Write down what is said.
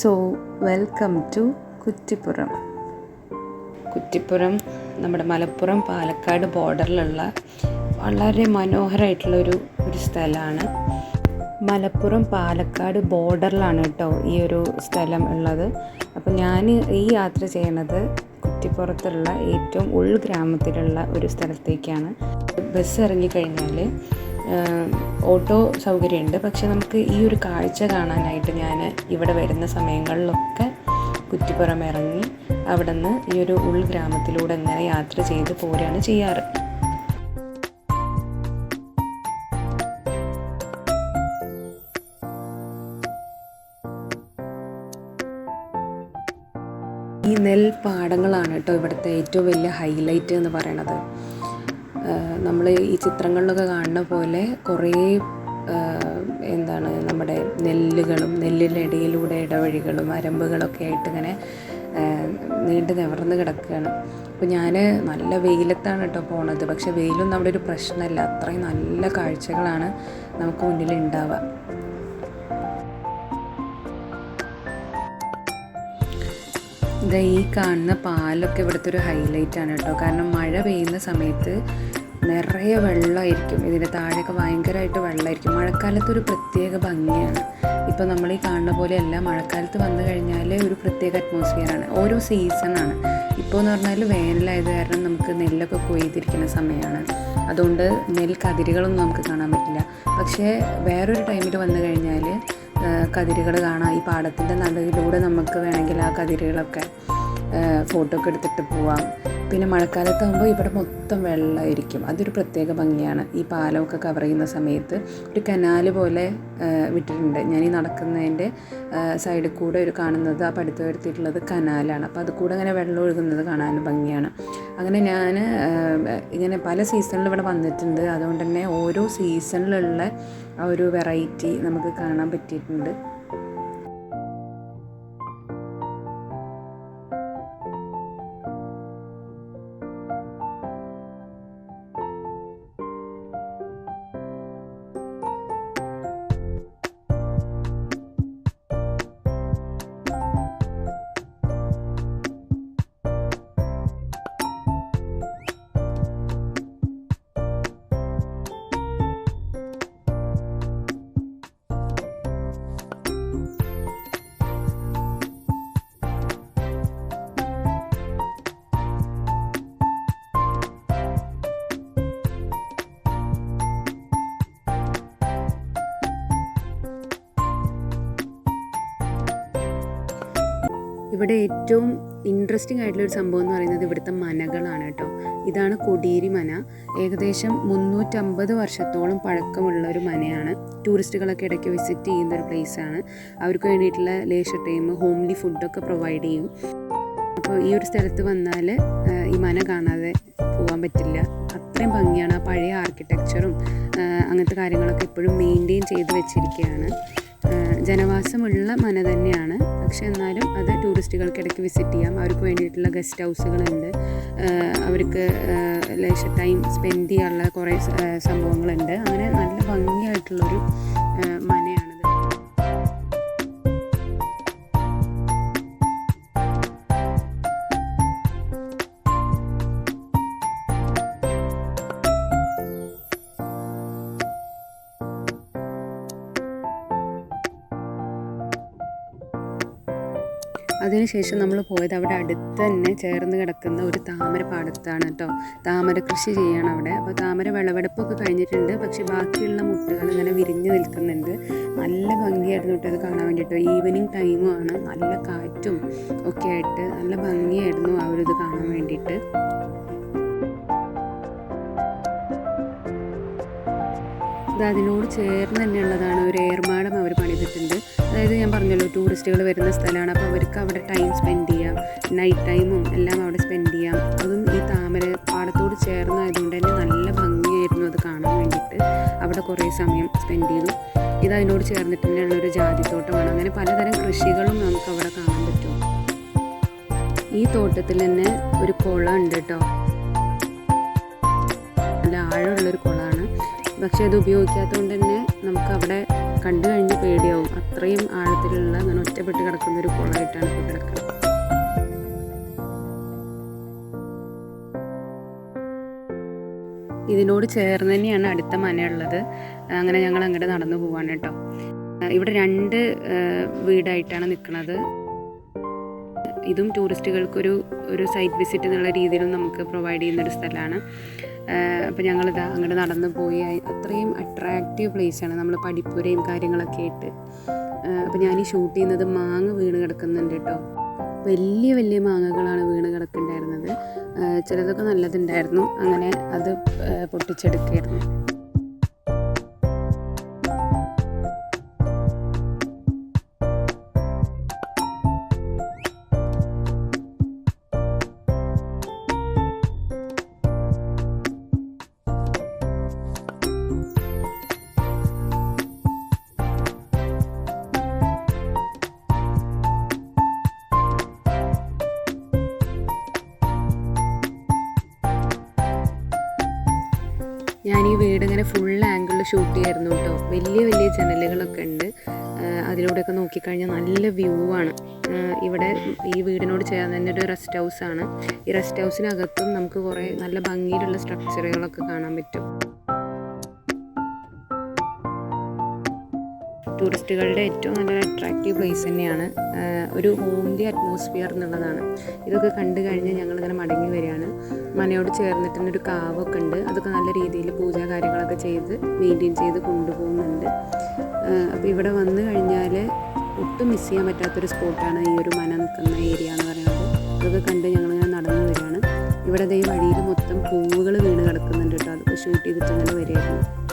So welcome to Kuttippuram. Kuttippuram നമ്മുടെ മലപ്പുറം പാലക്കാട് ബോർഡറിലുള്ള വളരെ മനോഹരമായിട്ടുള്ളൊരു സ്ഥലമാണ്. മലപ്പുറം പാലക്കാട് ബോർഡറിലാണ് കേട്ടോ ഈ ഒരു സ്ഥലം ഉള്ളത്. അപ്പോൾ ഞാൻ ഈ യാത്ര ചെയ്യണത് കുറ്റിപ്പുറത്തുള്ള ഏറ്റവും ഉൾഗ്രാമത്തിലുള്ള ഒരു സ്ഥലത്തേക്കാണ്. ബസ് ഇറങ്ങിക്കഴിഞ്ഞാൽ ഓട്ടോ സൗകര്യമുണ്ട്, പക്ഷെ നമുക്ക് ഈ ഒരു കാഴ്ച കാണാനായിട്ട് ഞാൻ ഇവിടെ വരുന്ന സമയങ്ങളിലൊക്കെ കുറ്റിപ്പുറം ഇറങ്ങി അവിടെ നിന്ന് ഈ ഒരു ഉൾഗ്രാമത്തിലൂടെ ഇങ്ങനെ യാത്ര ചെയ്ത് പോരുകയാണ് ചെയ്യാറ്. ഈ നെൽപ്പാടങ്ങളാണ് കേട്ടോ ഇവിടുത്തെ ഏറ്റവും വലിയ ഹൈലൈറ്റ് എന്ന് പറയണത്. നമ്മൾ ഈ ചിത്രങ്ങളിലൊക്കെ കാണുന്ന പോലെ കുറേ നമ്മുടെ നെല്ലുകളും നെല്ലിൻ്റെ ഇടയിലൂടെ ഇടവഴികളും അരമ്പുകളൊക്കെ ആയിട്ട് ഇങ്ങനെ നീണ്ടു നിവർന്ന് കിടക്കുകയാണ്. അപ്പോൾ ഞാൻ നല്ല വെയിലത്താണ് കേട്ടോ പോണത്, പക്ഷെ വെയിലൊന്നും അവിടെ ഒരു പ്രശ്നമല്ല. അത്രയും നല്ല കാഴ്ചകളാണ് നമുക്ക് മുന്നിൽ ഉണ്ടാവുക. ഈ കാണുന്ന പാലൊക്കെ ഇവിടുത്തെ ഒരു ഹൈലൈറ്റ് ആണ് കേട്ടോ. കാരണം മഴ പെയ്യുന്ന സമയത്ത് നിറയെ വെള്ളമായിരിക്കും, ഇതിൻ്റെ താഴെയൊക്കെ ഭയങ്കരമായിട്ട് വെള്ളമായിരിക്കും. മഴക്കാലത്തൊരു പ്രത്യേക ഭംഗിയാണ്. ഇപ്പോൾ നമ്മൾ ഈ കാണുന്ന പോലെയല്ല, മഴക്കാലത്ത് വന്നു കഴിഞ്ഞാൽ ഒരു പ്രത്യേക അറ്റ്മോസ്ഫിയറാണ്. ഓരോ സീസണാണ്. ഇപ്പോൾ എന്ന് പറഞ്ഞാൽ വേനലായത് കാരണം നമുക്ക് നെല്ലൊക്കെ കൊയ്തിരിക്കുന്ന സമയമാണ്. അതുകൊണ്ട് നെൽക്കതിരുകളൊന്നും നമുക്ക് കാണാൻ പറ്റില്ല. പക്ഷേ വേറൊരു ടൈമിൽ വന്നു കഴിഞ്ഞാൽ കതിരുകൾ കാണാം. ഈ പാടത്തിൻ്റെ നടുവിലൂടെ നമുക്ക് വേണമെങ്കിൽ ആ കതിരുകളൊക്കെ ഫോട്ടോ ഒക്കെ എടുത്തിട്ട് പോവാം. പിന്നെ മഴക്കാലത്താകുമ്പോൾ ഇവിടെ മൊത്തം വെള്ളമായിരിക്കും. അതൊരു പ്രത്യേക ഭംഗിയാണ്. ഈ പാലമൊക്കെ കവർ ചെയ്യുന്ന സമയത്ത് ഒരു കനാല് പോലെ വിട്ടിട്ടുണ്ട്. ഞാൻ ഈ നടക്കുന്നതിൻ്റെ സൈഡിൽ കൂടെ ഒരു കാണുന്നത് ആ പടുത്ത് വരുത്തിയിട്ടുള്ളത് കനാലാണ്. അപ്പോൾ അത് കൂടെ അങ്ങനെ വെള്ളം ഒഴുകുന്നത് കാണാൻ ഭംഗിയാണ്. അങ്ങനെ ഞാൻ ഇങ്ങനെ പല സീസണിലും ഇവിടെ വന്നിട്ടുണ്ട്. അതുകൊണ്ട് തന്നെ ഓരോ സീസണിലുള്ള ആ ഒരു വെറൈറ്റി നമുക്ക് കാണാൻ പറ്റിയിട്ടുണ്ട്. ഇവിടെ ഏറ്റവും ഇൻട്രസ്റ്റിംഗ് ആയിട്ടുള്ളൊരു സംഭവം എന്ന് പറയുന്നത് ഇവിടുത്തെ മനകളാണ് കേട്ടോ. ഇതാണ് കൊടിയേരി മന. ഏകദേശം 350 വർഷത്തോളം പഴക്കമുള്ള ഒരു മനയാണ്. ടൂറിസ്റ്റുകളൊക്കെ ഇടയ്ക്ക് വിസിറ്റ് ചെയ്യുന്ന ഒരു പ്ലേസാണ്. അവർക്ക് വേണ്ടിയിട്ടുള്ള ലേഷർ ടൈം, ഹോംലി ഫുഡൊക്കെ പ്രൊവൈഡ് ചെയ്യും. അപ്പോൾ ഈ ഒരു സ്ഥലത്ത് വന്നാൽ ഈ മന കാണാതെ പോകാൻ പറ്റില്ല. അത്രയും ഭംഗിയാണ്. ആ പഴയ ആർക്കിടെക്ചറും അങ്ങനത്തെ കാര്യങ്ങളൊക്കെ ഇപ്പോഴും മെയിൻറ്റെയിൻ ചെയ്ത് വെച്ചിരിക്കുകയാണ്. ജനവാസമുള്ള മന തന്നെയാണ്, പക്ഷെ എന്നാലും അത് ടൂറിസ്റ്റുകൾക്ക് ഇടയ്ക്ക് വിസിറ്റ് ചെയ്യാം. അവർക്ക് വേണ്ടിയിട്ടുള്ള ഗസ്റ്റ് ഹൗസുകളുണ്ട്. അവർക്ക് ലേഷർ ടൈം സ്പെൻഡ് ചെയ്യാനുള്ള കുറേ സംഭവങ്ങളുണ്ട്. അങ്ങനെ നല്ല ഭംഗിയായിട്ടുള്ളൊരു മനയാണിത്. അതിനുശേഷം നമ്മൾ പോയത് അവിടെ അടുത്ത് തന്നെ ചേർന്ന് കിടക്കുന്ന ഒരു താമര പാടത്താണ് കേട്ടോ. താമര കൃഷി ചെയ്യണം അവിടെ. അപ്പോൾ താമര വിളവെടുപ്പൊക്കെ കഴിഞ്ഞിട്ടുണ്ട്, പക്ഷെ ബാക്കിയുള്ള മുട്ടുകൾ ഇങ്ങനെ വിരിഞ്ഞ് നിൽക്കുന്നുണ്ട്. നല്ല ഭംഗിയായിരുന്നു കേട്ടോ അത് കാണാൻ വേണ്ടിയിട്ട്. ഈവനിങ് ടൈമുമാണ്, നല്ല കാറ്റും ഒക്കെ ആയിട്ട് നല്ല ഭംഗിയായിരുന്നു ആ ഒരു ഇത് കാണാൻ വേണ്ടിയിട്ട്. അതിനോട് ചേർന്ന് തന്നെയുള്ളതാണ് ഒരു ഏർമാടം അവർ പണിതിട്ടുണ്ട്. അതായത് ഞാൻ പറഞ്ഞല്ലോ, ടൂറിസ്റ്റുകൾ വരുന്ന സ്ഥലമാണ്. അപ്പോൾ അവർക്ക് അവിടെ ടൈം സ്പെൻഡ് ചെയ്യാം, നൈറ്റ് ടൈമും എല്ലാം അവിടെ സ്പെൻഡ് ചെയ്യാം. അതും ഈ താമര പാടത്തോട് ചേർന്നായതുകൊണ്ട് തന്നെ നല്ല ഭംഗിയായിരുന്നു അത് കാണാൻ വേണ്ടിയിട്ട്. അവിടെ കുറേ സമയം സ്പെൻഡ് ചെയ്തു. ഇത് അതിനോട് ചേർന്നിട്ട് തന്നെയുള്ളൊരു ജാതിത്തോട്ടമാണ്. അങ്ങനെ പലതരം കൃഷികളും നമുക്ക് അവിടെ കാണാൻ പറ്റും. ഈ തോട്ടത്തിൽ തന്നെ ഒരു കുളം ഉണ്ട് കേട്ടോ. നല്ല ആഴമുള്ളൊരു കുളമാണ്. പക്ഷെ അത് ഉപയോഗിക്കാത്തതുകൊണ്ട് തന്നെ നമുക്കവിടെ കണ്ടു കഴിഞ്ഞ് പേടിയാവും. അത്രയും ആഴത്തിലുള്ള അങ്ങനെ ഒറ്റപ്പെട്ട് കിടക്കുന്ന ഒരു കുളമായിട്ടാണ് ഇപ്പോൾ കിടക്കുന്നത്. ഇതിനോട് ചേർന്ന് തന്നെയാണ് അടുത്ത മനയുള്ളത്. അങ്ങനെ ഞങ്ങൾ അങ്ങോട്ട് നടന്നു പോവാണ് കേട്ടോ. ഇവിടെ 2 വീടായിട്ടാണ് നിൽക്കുന്നത്. ഇതും ടൂറിസ്റ്റുകൾക്കൊരു സൈറ്റ് വിസിറ്റ് എന്നുള്ള രീതിയിലും നമുക്ക് പ്രൊവൈഡ് ചെയ്യുന്നൊരു സ്ഥലമാണ്. അപ്പോൾ ഞങ്ങളിതാ അങ്ങോട്ട് നടന്നു പോയി. അത്രയും അട്രാക്റ്റീവ് പ്ലേസാണ്. നമ്മൾ പഠിപ്പുരയും കാര്യങ്ങളൊക്കെ ആയിട്ട്. അപ്പോൾ ഞാൻ ഈ ഷൂട്ട് ചെയ്യുന്നത് മാങ്ങ വീണ് കിടക്കുന്നുണ്ട് കേട്ടോ. വലിയ വലിയ മാങ്ങകളാണ് വീണ് കിടക്കുന്നുണ്ടായിരുന്നത്. ചിലതൊക്കെ നല്ലതുണ്ടായിരുന്നു. അങ്ങനെ അത് പൊട്ടിച്ചെടുക്കുകയായിരുന്നു. ഞാൻ ഈ വീട് ഇങ്ങനെ ഫുൾ ആംഗിളിൽ ഷൂട്ട് ചെയ്യായിരുന്നു കേട്ടോ. വലിയ വലിയ ജനലുകളൊക്കെ ഉണ്ട്. അതിലൂടെയൊക്കെ നോക്കിക്കഴിഞ്ഞാൽ നല്ല വ്യൂ ആണ്. ഇവിടെ ഈ വീടിനോട് ചേർന്ന് തന്നെ ഒരു റെസ്റ്റ് ഹൗസാണ്. ഈ റെസ്റ്റ് ഹൗസിനകത്തും നമുക്ക് കുറേ നല്ല ഭംഗിയിലുള്ള സ്ട്രക്ചറുകളൊക്കെ കാണാൻ പറ്റും. ടൂറിസ്റ്റുകളുടെ ഏറ്റവും നല്ലൊരു അട്രാക്റ്റീവ് പ്ലേസ് തന്നെയാണ്. ഒരു ഹോംലി അറ്റ്മോസ്ഫിയർ എന്നുള്ളതാണ്. ഇതൊക്കെ കണ്ടു കഴിഞ്ഞ് ഞങ്ങളിങ്ങനെ മടങ്ങി വരികയാണ്. മനയോട് ചേർന്നിട്ട് തന്നെ ഒരു കാവൊക്കെ ഉണ്ട്. അതൊക്കെ നല്ല രീതിയിൽ പൂജാ കാര്യങ്ങളൊക്കെ ചെയ്ത് മെയിൻറ്റെയിൻ ചെയ്ത് കൊണ്ടുപോകുന്നുണ്ട്. അപ്പോൾ ഇവിടെ വന്നു കഴിഞ്ഞാൽ ഒട്ടും മിസ് ചെയ്യാൻ പറ്റാത്തൊരു സ്പോട്ടാണ് ഈ ഒരു മന നിൽക്കുന്ന ഏരിയ എന്ന് പറയുന്നത്. അതൊക്കെ കണ്ട് ഞങ്ങളിങ്ങനെ നടന്നു വരികയാണ്. ഇവിടെ ഈ വഴിയിൽ മൊത്തം പൂവുകൾ വീണ് കിടക്കുന്നുണ്ട് കേട്ടോ. അതൊക്കെ ഷൂട്ട് ചെയ്തിട്ട് ഇങ്ങനെ വരികയായിരുന്നു.